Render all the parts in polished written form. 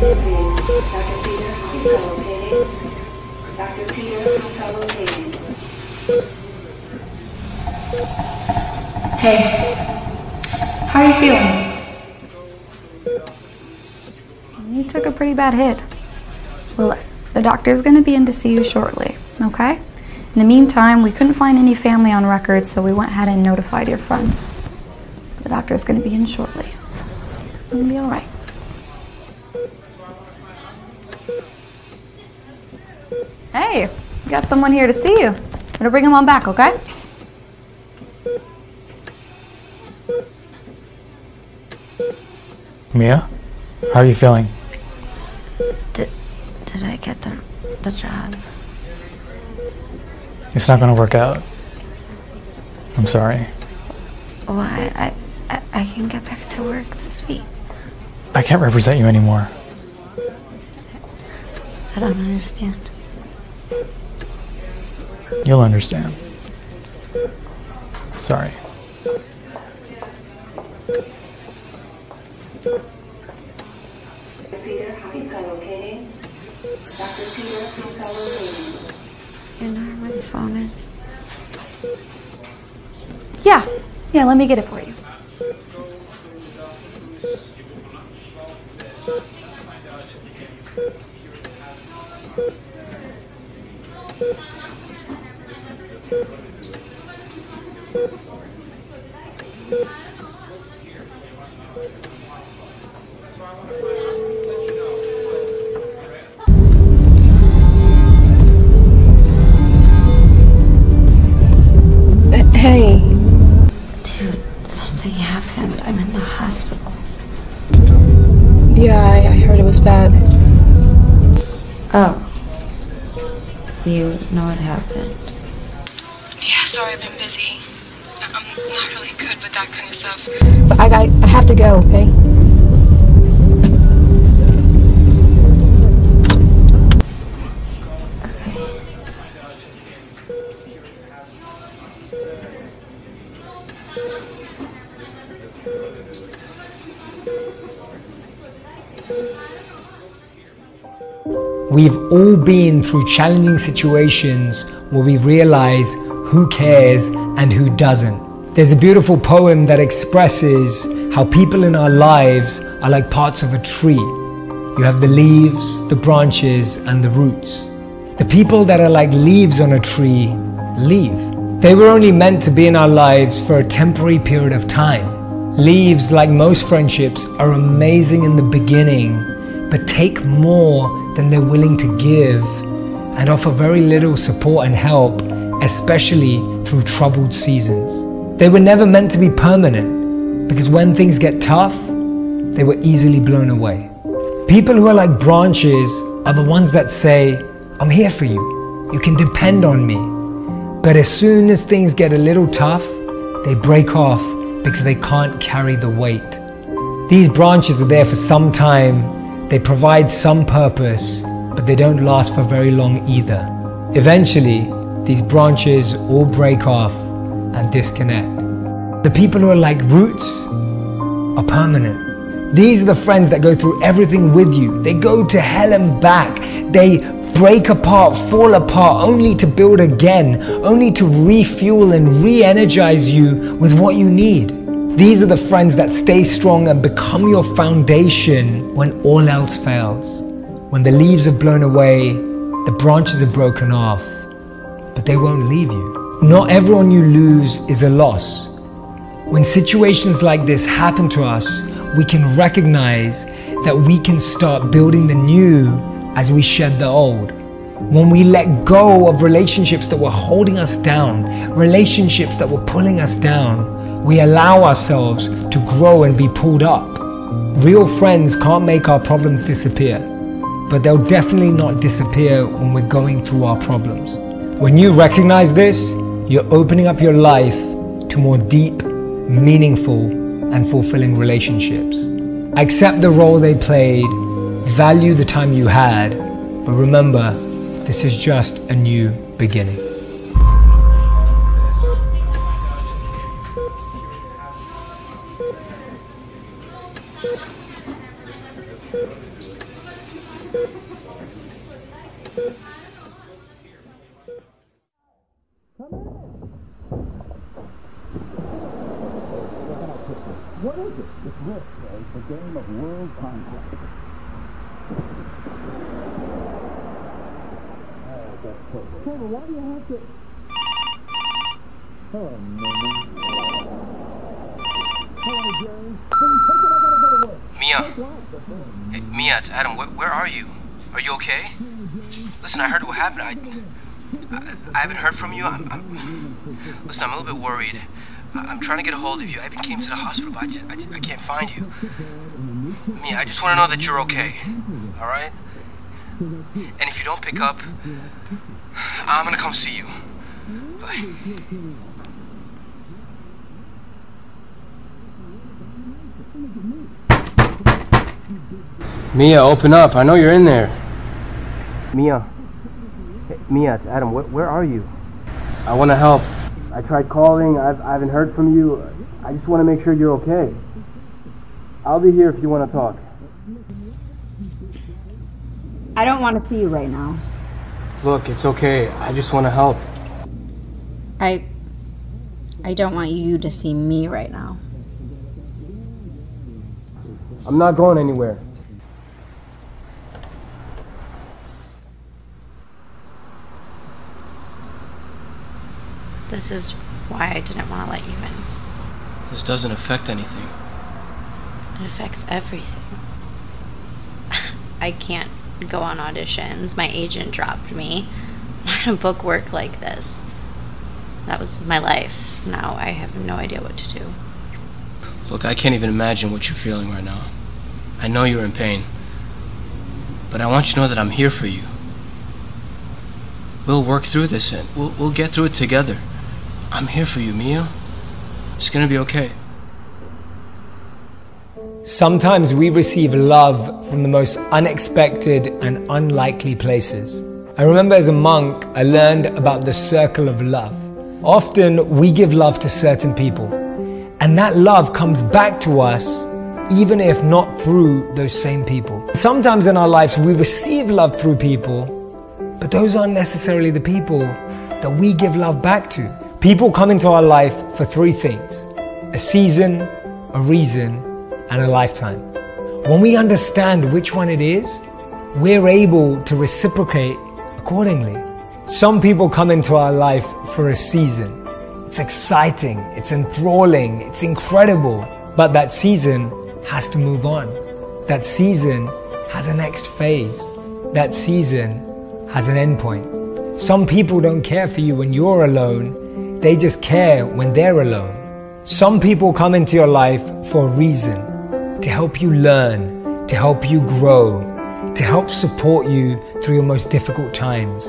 Hey, how are you feeling? You took a pretty bad hit. Well, look, the doctor's gonna be in to see you shortly, okay? In the meantime, we couldn't find any family on record, so we went ahead and notified your friends. The doctor's gonna be in shortly. You'll be all right. Hey, we got someone here to see you. I'm gonna bring him on back, okay? Mia, how are you feeling? Did I get the job? It's not gonna work out. I'm sorry. Why? I can get back to work this week. I can't represent you anymore. I don't understand. You'll understand. Sorry. Do you know where my phone is? Yeah, let me get it for you. Hey. Dude, something happened. I'm in the hospital. Yeah, I heard it was bad. Oh. You know what happened? Yeah, sorry, I've been busy. I'm not really good with that kind of stuff. But I have to go, okay? We've all been through challenging situations where we realize who cares and who doesn't. There's a beautiful poem that expresses how people in our lives are like parts of a tree. You have the leaves, the branches, and the roots. The people that are like leaves on a tree leave. They were only meant to be in our lives for a temporary period of time. Leaves, like most friendships, are amazing in the beginning, but take more than they're willing to give and offer very little support and help, especially through troubled seasons. They were never meant to be permanent because when things get tough, they were easily blown away. People who are like branches are the ones that say, I'm here for you, you can depend on me. But as soon as things get a little tough, they break off because they can't carry the weight. These branches are there for some time. They provide some purpose, but they don't last for very long either. Eventually, these branches all break off and disconnect. The people who are like roots are permanent. These are the friends that go through everything with you. They go to hell and back. They break apart, fall apart, only to build again, only to refuel and re-energize you with what you need. These are the friends that stay strong and become your foundation when all else fails. When the leaves are blown away, the branches are broken off, but they won't leave you. Not everyone you lose is a loss. When situations like this happen to us, we can recognize that we can start building the new as we shed the old. When we let go of relationships that were holding us down, relationships that were pulling us down, we allow ourselves to grow and be pulled up. Real friends can't make our problems disappear, but they'll definitely not disappear when we're going through our problems. When you recognize this, you're opening up your life to more deep, meaningful, and fulfilling relationships. Accept the role they played, value the time you had, but remember, this is just a new beginning. What is it? It's risk, it's a game of world conflict. Oh, that's perfect. Trevor, why do you have to... Oh, no. Hello, Jerry. Please, take it, I gotta go to work. Mia. Hey, Mia, it's Adam. Where are you? Are you okay? Listen, I heard what happened. I haven't heard from you. Listen, I'm a little bit worried. I'm trying to get a hold of you. I even came to the hospital, but I can't find you. Mia, I just want to know that you're okay. All right? And if you don't pick up, I'm gonna come see you. Bye. Mia, open up. I know you're in there. Mia. Hey, Mia, it's Adam. Where are you? I want to help. I tried calling. I haven't heard from you. I just want to make sure you're okay. I'll be here if you want to talk. I don't want to see you right now. Look, it's okay. I just want to help. I don't want you to see me right now. I'm not going anywhere. This is why I didn't want to let you in. This doesn't affect anything. It affects everything. I can't go on auditions. My agent dropped me. Why do book work like this? That was my life. Now I have no idea what to do. Look, I can't even imagine what you're feeling right now. I know you're in pain. But I want you to know that I'm here for you. We'll work through this and we'll get through it together. I'm here for you, Mia. It's gonna be okay. Sometimes we receive love from the most unexpected and unlikely places. I remember as a monk, I learned about the circle of love. Often we give love to certain people, and that love comes back to us even if not through those same people. Sometimes in our lives we receive love through people, but those aren't necessarily the people that we give love back to. People come into our life for three things: a season, a reason, and a lifetime. When we understand which one it is, we're able to reciprocate accordingly. Some people come into our life for a season. It's exciting, it's enthralling, it's incredible, but that season has to move on. That season has a next phase. That season has an end point. Some people don't care for you when you're alone, they just care when they're alone. Some people come into your life for a reason: to help you learn, to help you grow, to help support you through your most difficult times.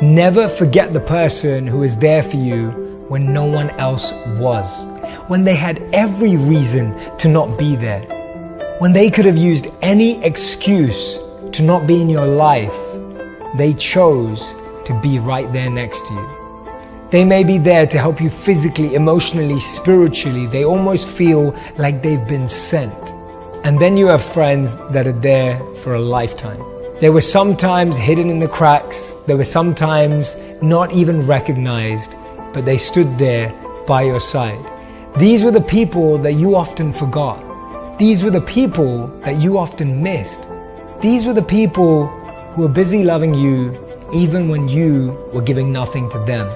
Never forget the person who is there for you when no one else was, when they had every reason to not be there, when they could have used any excuse to not be in your life. They chose to be right there next to you. They may be there to help you physically, emotionally, spiritually. They almost feel like they've been sent. And then you have friends that are there for a lifetime. They were sometimes hidden in the cracks. They were sometimes not even recognized, but they stood there by your side. These were the people that you often forgot. These were the people that you often missed. These were the people who were busy loving you even when you were giving nothing to them.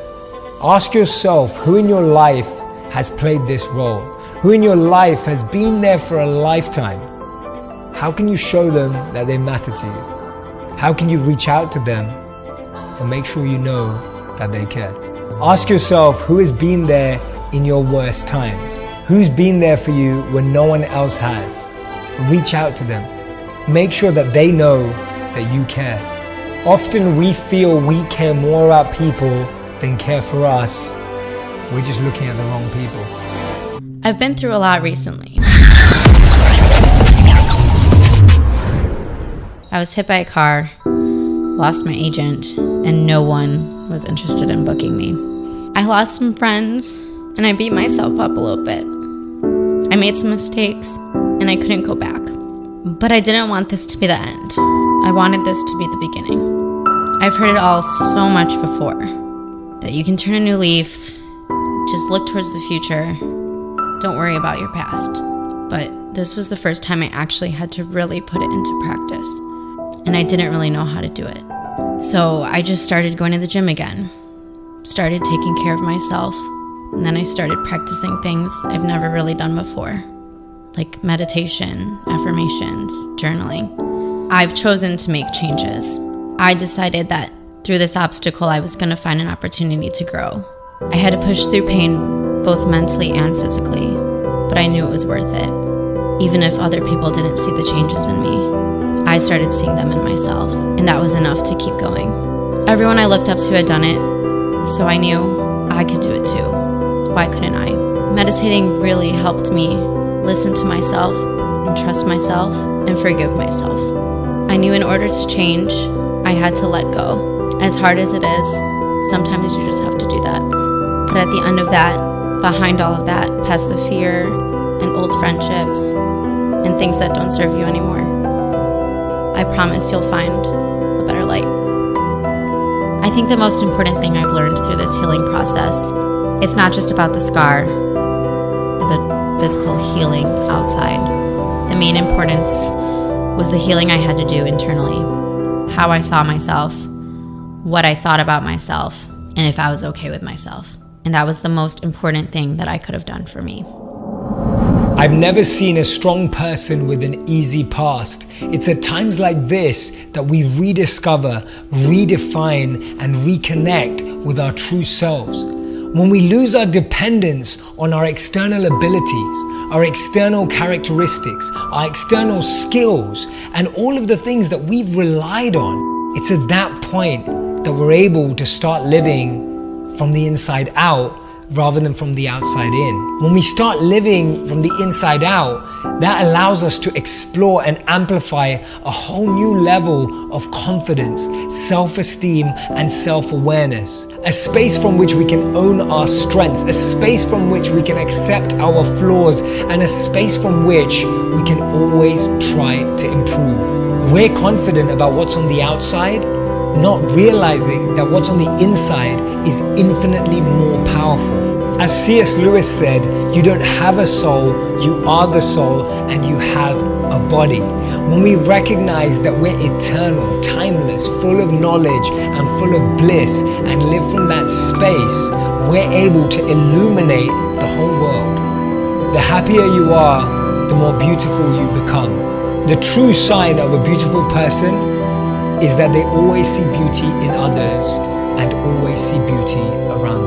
Ask yourself, who in your life has played this role? Who in your life has been there for a lifetime? How can you show them that they matter to you? How can you reach out to them and make sure you know that they care? Ask yourself, who has been there in your worst times? Who's been there for you when no one else has? Reach out to them. Make sure that they know that you care. Often we feel we care more about people than care for us. We're just looking at the wrong people. I've been through a lot recently. I was hit by a car, lost my agent, and no one was interested in booking me. I lost some friends, and I beat myself up a little bit. I made some mistakes, and I couldn't go back. But I didn't want this to be the end. I wanted this to be the beginning. I've heard it all so much before, that you can turn a new leaf, just look towards the future, don't worry about your past. But this was the first time I actually had to really put it into practice, and I didn't really know how to do it. So I just started going to the gym again, started taking care of myself, and then I started practicing things I've never really done before, like meditation, affirmations, journaling. I've chosen to make changes. I decided that through this obstacle, I was going to find an opportunity to grow. I had to push through pain, both mentally and physically, but I knew it was worth it. Even if other people didn't see the changes in me, I started seeing them in myself, and that was enough to keep going. Everyone I looked up to had done it, so I knew I could do it too. Why couldn't I? Meditating really helped me listen to myself and trust myself and forgive myself. I knew in order to change, I had to let go. As hard as it is, sometimes you just have to do that. But at the end of that, behind all of that, past the fear and old friendships and things that don't serve you anymore, I promise you'll find a better light. I think the most important thing I've learned through this healing process, it's not just about the scar or the physical healing outside. The main importance was the healing I had to do internally. How I saw myself, what I thought about myself, and if I was okay with myself. And that was the most important thing that I could have done for me. I've never seen a strong person with an easy past. It's at times like this that we rediscover, redefine, and reconnect with our true selves. When we lose our dependence on our external abilities, our external characteristics, our external skills, and all of the things that we've relied on, it's at that point that we're able to start living from the inside out rather than from the outside in. When we start living from the inside out, that allows us to explore and amplify a whole new level of confidence, self-esteem, and self-awareness. A space from which we can own our strengths, a space from which we can accept our flaws, and a space from which we can always try to improve. We're confident about what's on the outside, not realizing that what's on the inside is infinitely more powerful. As C.S. Lewis said, you don't have a soul, you are the soul, and you have a body. When we recognize that we're eternal, timeless, full of knowledge and full of bliss, and live from that space, we're able to illuminate the whole world. The happier you are, the more beautiful you become. The true sign of a beautiful person is that they always see beauty in others and always see beauty around them.